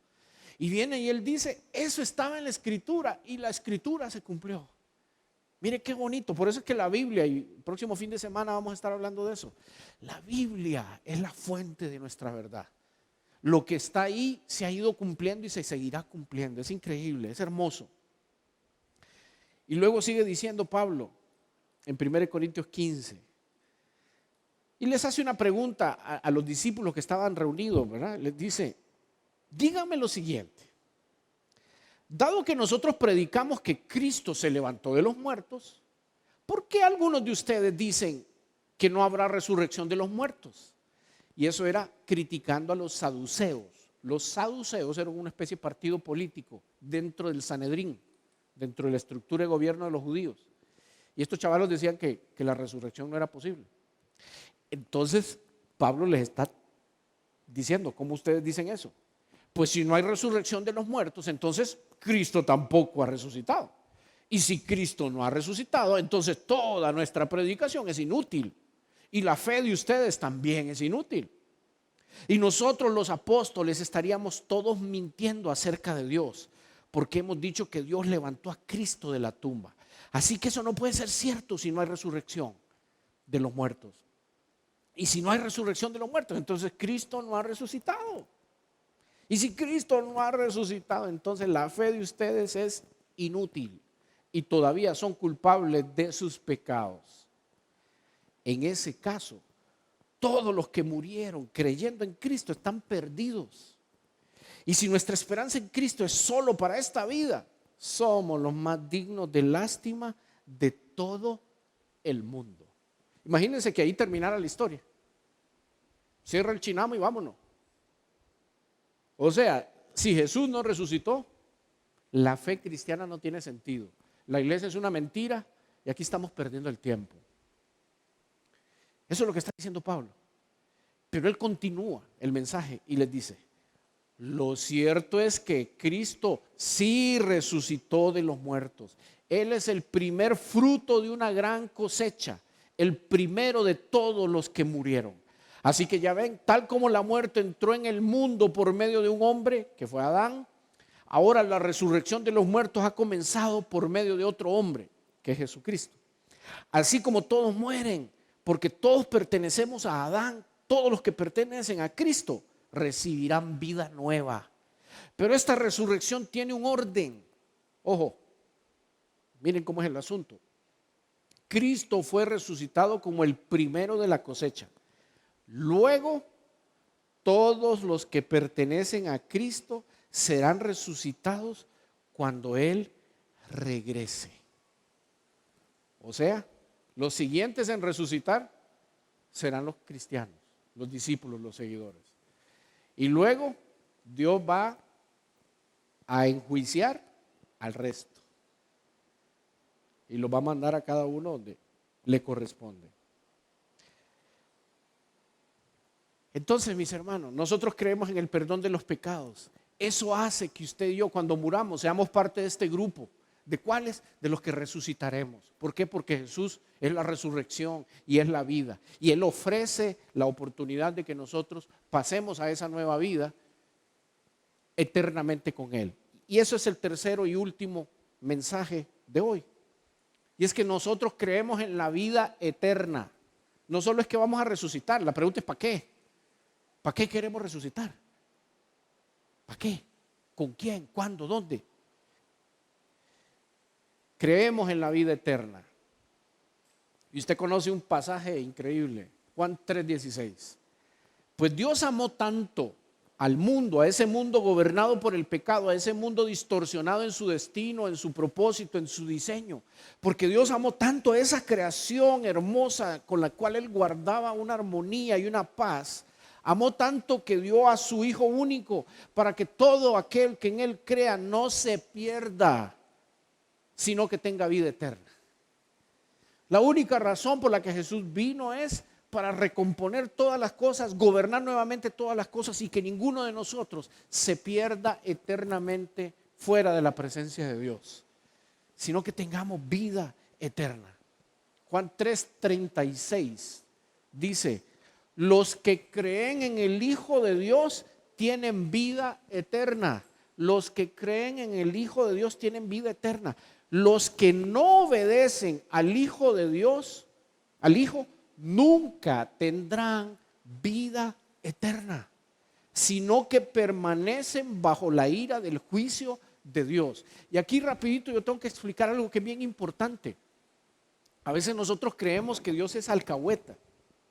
Y viene y él dice: eso estaba en la Escritura y la Escritura se cumplió. Mire qué bonito. Por eso es que la Biblia, y el próximo fin de semana vamos a estar hablando de eso, la Biblia es la fuente de nuestra verdad. Lo que está ahí se ha ido cumpliendo y se seguirá cumpliendo. Es increíble, es hermoso. Y luego sigue diciendo Pablo en 1 Corintios 15. Y les hace una pregunta a los discípulos que estaban reunidos, ¿verdad? Les dice: díganme lo siguiente. Dado que nosotros predicamos que Cristo se levantó de los muertos, ¿por qué algunos de ustedes dicen que no habrá resurrección de los muertos? Y eso era criticando a los saduceos. Los saduceos eran una especie de partido político dentro del Sanedrín, dentro de la estructura de gobierno de los judíos. Y estos chavalos decían que la resurrección no era posible. Entonces Pablo les está diciendo: ¿cómo ustedes dicen eso? Pues si no hay resurrección de los muertos, entonces Cristo tampoco ha resucitado. Y si Cristo no ha resucitado, entonces toda nuestra predicación es inútil. Y la fe de ustedes también es inútil. Y nosotros los apóstoles estaríamos todos mintiendo acerca de Dios, porque hemos dicho que Dios levantó a Cristo de la tumba. Así que eso no puede ser cierto si no hay resurrección de los muertos. Y si no hay resurrección de los muertos, entonces Cristo no ha resucitado. Y si Cristo no ha resucitado, entonces la fe de ustedes es inútil y todavía son culpables de sus pecados. En ese caso, todos los que murieron creyendo en Cristo están perdidos. Y si nuestra esperanza en Cristo es solo para esta vida, somos los más dignos de lástima de todo el mundo. Imagínense que ahí terminara la historia. Cierra el chinamo y vámonos. O sea, si Jesús no resucitó, la fe cristiana no tiene sentido. La iglesia es una mentira y aquí estamos perdiendo el tiempo. Eso es lo que está diciendo Pablo. Pero él continúa el mensaje y les dice: lo cierto es que Cristo sí resucitó de los muertos. Él es el primer fruto de una gran cosecha, el primero de todos los que murieron. Así que ya ven, tal como la muerte entró en el mundo por medio de un hombre, que fue Adán, ahora la resurrección de los muertos ha comenzado por medio de otro hombre, que es Jesucristo. Así como todos mueren, porque todos pertenecemos a Adán, todos los que pertenecen a Cristo recibirán vida nueva. Pero esta resurrección tiene un orden. Ojo, miren cómo es el asunto. Cristo fue resucitado como el primero de la cosecha. Luego, todos los que pertenecen a Cristo serán resucitados cuando Él regrese. O sea, los siguientes en resucitar serán los cristianos, los discípulos, los seguidores. Y luego Dios va a enjuiciar al resto. Y los va a mandar a cada uno donde le corresponde. Entonces, mis hermanos, nosotros creemos en el perdón de los pecados. Eso hace que usted y yo, cuando muramos, seamos parte de este grupo. ¿De cuáles? De los que resucitaremos. ¿Por qué? Porque Jesús es la resurrección y es la vida. Y Él ofrece la oportunidad de que nosotros pasemos a esa nueva vida eternamente con Él. Y eso es el tercero y último mensaje de hoy. Y es que nosotros creemos en la vida eterna. No solo es que vamos a resucitar, la pregunta es ¿para qué? ¿Para qué queremos resucitar? ¿Para qué? ¿Con quién? ¿Cuándo? ¿Dónde? Creemos en la vida eterna. Y usted conoce un pasaje increíble, Juan 3:16. Pues Dios amó tanto al mundo, a ese mundo gobernado por el pecado, a ese mundo distorsionado en su destino, en su propósito, en su diseño. Porque Dios amó tanto a esa creación hermosa con la cual Él guardaba una armonía y una paz. Amó tanto que dio a su Hijo único para que todo aquel que en Él crea no se pierda, sino que tenga vida eterna. La única razón por la que Jesús vino es para recomponer todas las cosas, gobernar nuevamente todas las cosas y que ninguno de nosotros se pierda eternamente fuera de la presencia de Dios, sino que tengamos vida eterna. Juan 3:36 dice: los que creen en el Hijo de Dios tienen vida eterna. Los que creen en el Hijo de Dios tienen vida eterna. Los que no obedecen al Hijo de Dios, al Hijo, nunca tendrán vida eterna, sino que permanecen bajo la ira del juicio de Dios. Y aquí rapidito yo tengo que explicar algo que es bien importante. A veces nosotros creemos que Dios es alcahueta,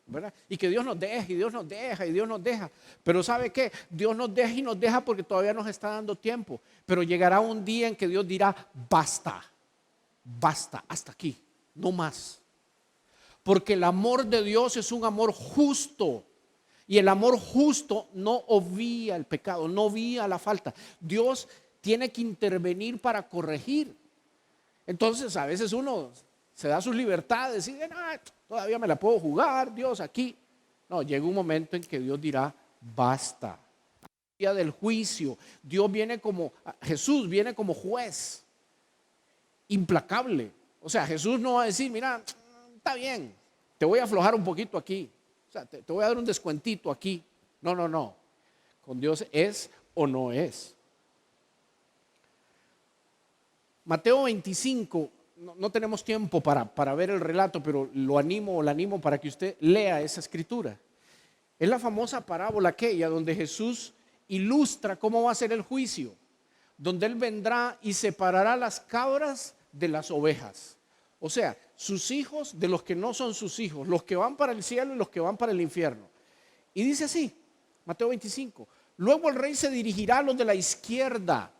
¿verdad? Y que Dios nos deja y Dios nos deja y Dios nos deja. Pero ¿sabe qué? Dios nos deja y nos deja porque todavía nos está dando tiempo. Pero llegará un día en que Dios dirá: basta, basta, hasta aquí, no más. Porque el amor de Dios es un amor justo. Y el amor justo no obvia el pecado, no obvia la falta. Dios tiene que intervenir para corregir. Entonces a veces uno se da sus libertades y dice: no, todavía me la puedo jugar, Dios, aquí. No, llega un momento en que Dios dirá: basta. El día del juicio, Jesús viene como juez implacable. O sea, Jesús no va a decir: mira, está bien, te voy a aflojar un poquito aquí, o sea, te voy a dar un descuentito aquí. No. Con Dios es o no es. Mateo 25. No tenemos tiempo para ver el relato, pero la animo para que usted lea esa escritura. Es la famosa parábola aquella donde Jesús ilustra cómo va a ser el juicio, donde Él vendrá y separará las cabras de las ovejas. O sea, sus hijos de los que no son sus hijos, los que van para el cielo y los que van para el infierno. Y dice así, Mateo 25: luego el rey se dirigirá a los de la izquierda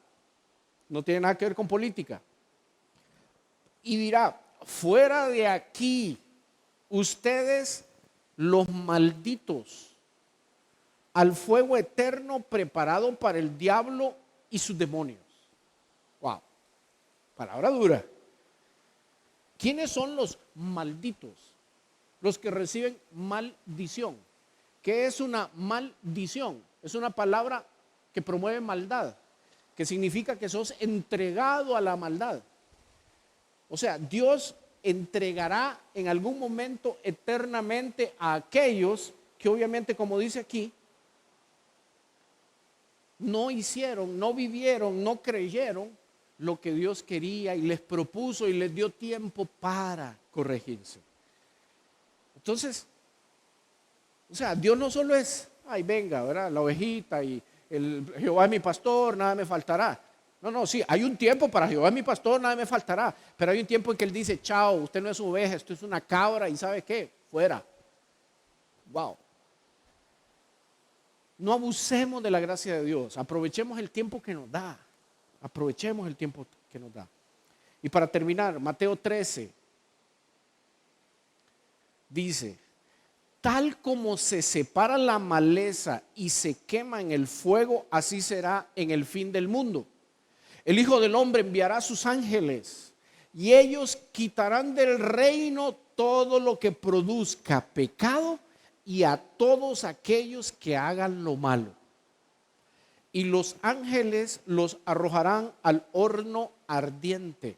no tiene nada que ver con política. Y dirá, fuera de aquí, ustedes los malditos, al fuego eterno preparado para el diablo y sus demonios. Wow, palabra dura. ¿Quiénes son los malditos? Los que reciben maldición. ¿Qué es una maldición? Es una palabra que promueve maldad, que significa que sos entregado a la maldad. O sea, Dios entregará en algún momento eternamente a aquellos que obviamente, como dice aquí, no hicieron, no vivieron, no creyeron lo que Dios quería y les propuso y les dio tiempo para corregirse. Entonces, o sea, Dios no solo es, ay, venga, ¿verdad? La ovejita y el Jehová es mi pastor, nada me faltará. No, sí, hay un tiempo para Jehová es mi pastor, nada me faltará. Pero hay un tiempo en que Él dice, chao, usted no es oveja, esto es una cabra y ¿sabe qué? Fuera. Wow. No abusemos de la gracia de Dios, aprovechemos el tiempo que nos da. Aprovechemos el tiempo que nos da. Y para terminar, Mateo 13 dice, tal como se separa la maleza y se quema en el fuego, así será en el fin del mundo. El Hijo del Hombre enviará a sus ángeles y ellos quitarán del reino todo lo que produzca pecado y a todos aquellos que hagan lo malo. Y los ángeles los arrojarán al horno ardiente,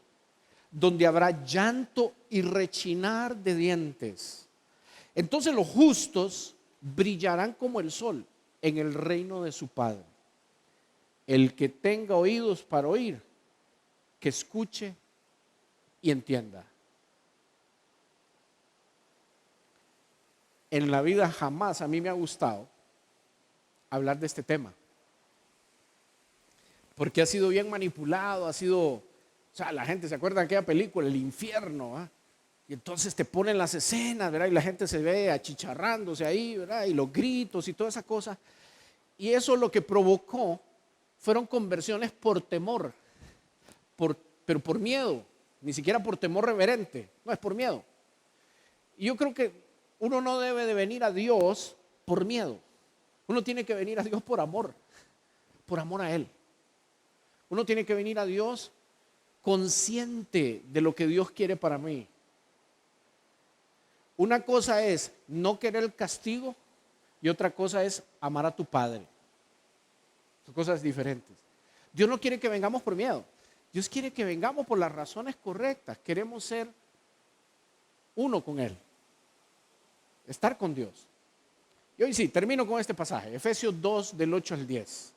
donde habrá llanto y rechinar de dientes. Entonces los justos brillarán como el sol en el reino de su Padre. El que tenga oídos para oír, que escuche y entienda. En la vida jamás a mí me ha gustado hablar de este tema, porque ha sido bien manipulado, ha sido, o sea, la gente se acuerda de aquella película, El Infierno, ¿eh? Y entonces te ponen las escenas, ¿verdad? Y la gente se ve achicharrándose ahí, ¿verdad? Y los gritos y toda esa cosa. Y eso lo que provocó fueron conversiones por temor, pero por miedo, ni siquiera por temor reverente, no es por miedo. Y yo creo que uno no debe de venir a Dios por miedo, uno tiene que venir a Dios por amor a Él. Uno tiene que venir a Dios consciente de lo que Dios quiere para mí. Una cosa es no querer el castigo y otra cosa es amar a tu Padre. Son cosas diferentes. Dios no quiere que vengamos por miedo. Dios quiere que vengamos por las razones correctas. Queremos ser uno con Él. Estar con Dios. Y hoy sí, termino con este pasaje. Efesios 2, del 8 al 10.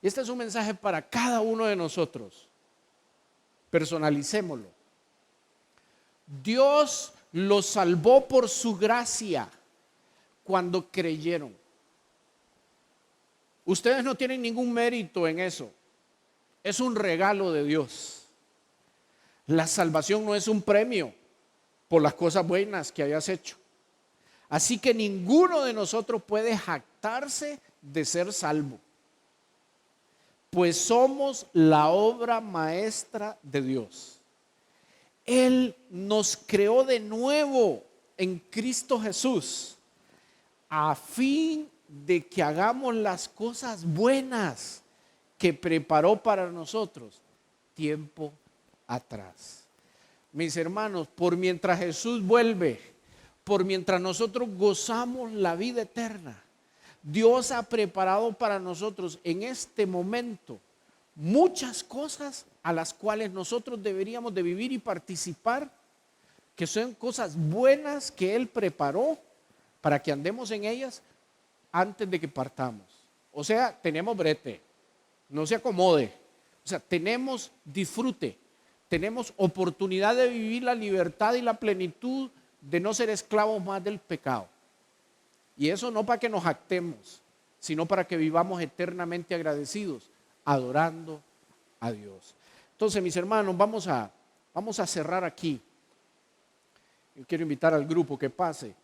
Y este es un mensaje para cada uno de nosotros. Personalicémoslo. Dios los salvó por su gracia cuando creyeron. Ustedes no tienen ningún mérito en eso. Es un regalo de Dios. La salvación no es un premio por las cosas buenas que hayas hecho. Así que ninguno de nosotros puede jactarse de ser salvo, pues somos la obra maestra de Dios. Él nos creó de nuevo en Cristo Jesús a fin de que hagamos las cosas buenas que preparó para nosotros tiempo atrás. Mis hermanos, por mientras Jesús vuelve, por mientras nosotros gozamos la vida eterna, Dios ha preparado para nosotros en este momento muchas cosas a las cuales nosotros deberíamos de vivir y participar, que son cosas buenas que Él preparó para que andemos en ellas antes de que partamos. O sea, tenemos brete, no se acomode. O sea, tenemos disfrute, tenemos oportunidad de vivir la libertad y la plenitud de no ser esclavos más del pecado. Y eso no para que nos jactemos, sino para que vivamos eternamente agradecidos, adorando a Dios. Entonces, mis hermanos, vamos a cerrar aquí. Yo quiero invitar al grupo que pase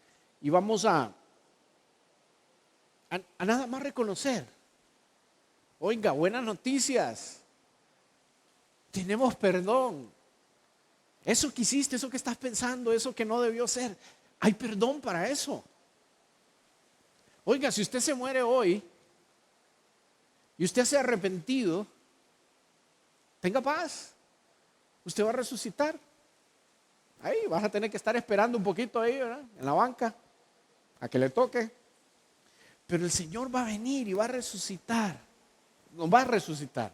y vamos a nada más reconocer. Oiga, buenas noticias. Tenemos perdón. Eso que hiciste, eso que estás pensando, eso que no debió ser, hay perdón para eso. Oiga, si usted se muere hoy y usted se ha arrepentido, tenga paz. Usted va a resucitar. Ahí vas a tener que estar esperando un poquito ahí, ¿verdad? En la banca, a que le toque. Pero el Señor va a venir y va a resucitar. Nos va a resucitar.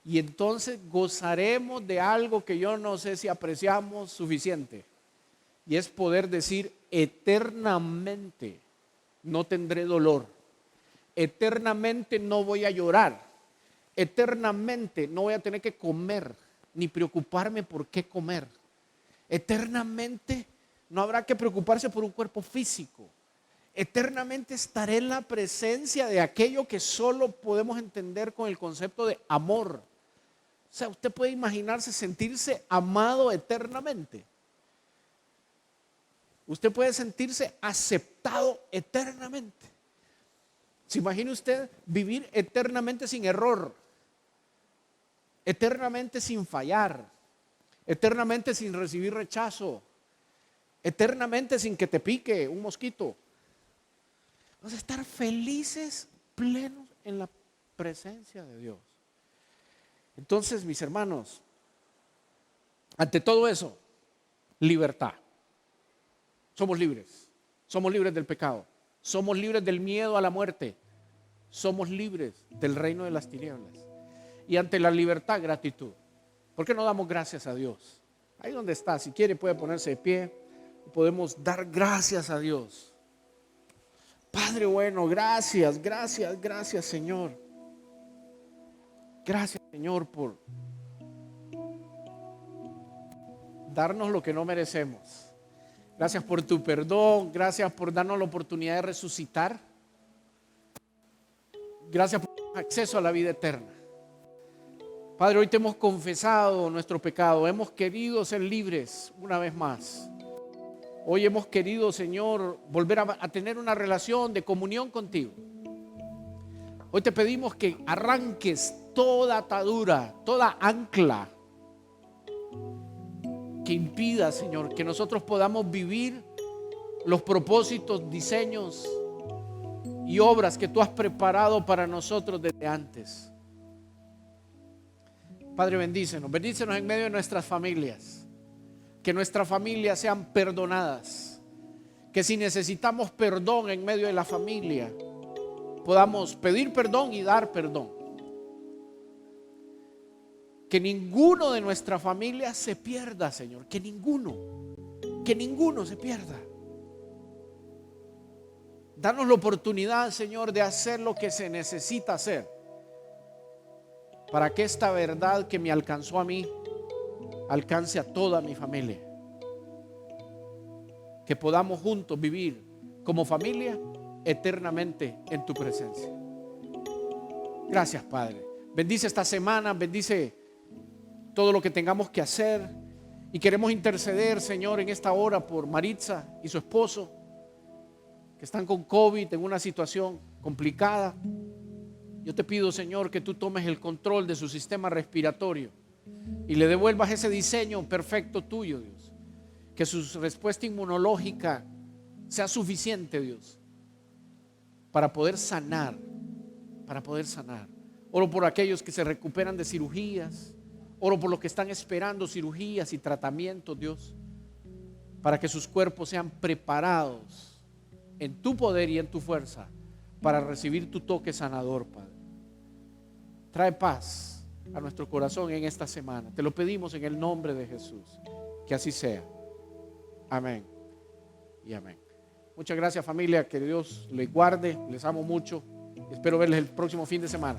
Y entonces gozaremos de algo que yo no sé si apreciamos suficiente. Y es poder decir: eternamente no tendré dolor. Eternamente no voy a llorar. Eternamente no voy a tener que comer, ni preocuparme por qué comer. Eternamente no habrá que preocuparse por un cuerpo físico. Eternamente estaré en la presencia de aquello que solo podemos entender con el concepto de amor. O sea, usted puede imaginarse sentirse amado eternamente. Usted puede sentirse aceptado eternamente. ¿Se imagina usted vivir eternamente sin error? Eternamente sin fallar. Eternamente sin recibir rechazo. Eternamente sin que te pique un mosquito. Vamos a estar felices, plenos en la presencia de Dios. Entonces, mis hermanos, ante todo eso, libertad. Somos libres. Somos libres del pecado. Somos libres del miedo a la muerte. Somos libres del reino de las tinieblas. Y ante la libertad, gratitud. ¿Por qué no damos gracias a Dios? Ahí donde está, si quiere puede ponerse de pie. Podemos dar gracias a Dios. Padre bueno, gracias, gracias, gracias, Señor. Gracias, Señor, por darnos lo que no merecemos. Gracias por tu perdón. Gracias por darnos la oportunidad de resucitar. Gracias por el acceso a la vida eterna. Padre, hoy te hemos confesado nuestro pecado. Hemos querido ser libres una vez más. Hoy hemos querido, Señor, volver a tener una relación de comunión contigo. Hoy te pedimos que arranques toda atadura, toda ancla que impida, Señor, que nosotros podamos vivir los propósitos, diseños y obras que tú has preparado para nosotros desde antes. Padre, bendícenos en medio de nuestras familias. Que nuestras familias sean perdonadas. Que si necesitamos perdón en medio de la familia, podamos pedir perdón y dar perdón. Que ninguno de nuestra familia se pierda, Señor. Que ninguno se pierda. Danos la oportunidad, Señor, de hacer lo que se necesita hacer para que esta verdad que me alcanzó a mí alcance a toda mi familia. Que podamos juntos vivir como familia eternamente en tu presencia. Gracias, Padre. Bendice esta semana, bendice todo lo que tengamos que hacer. Y queremos interceder, Señor, en esta hora por Maritza y su esposo, que están con COVID en una situación complicada. Yo te pido, Señor, que tú tomes el control de su sistema respiratorio y le devuelvas ese diseño perfecto tuyo, Dios. Que su respuesta inmunológica sea suficiente, Dios, para poder sanar, Oro por aquellos que se recuperan de cirugías. Oro por los que están esperando cirugías y tratamientos, Dios, para que sus cuerpos sean preparados en tu poder y en tu fuerza para recibir tu toque sanador, Padre. Trae paz a nuestro corazón en esta semana. Te lo pedimos en el nombre de Jesús. Que así sea. Amén y amén. Muchas gracias, familia. Que Dios les guarde. Les amo mucho. Espero verles el próximo fin de semana.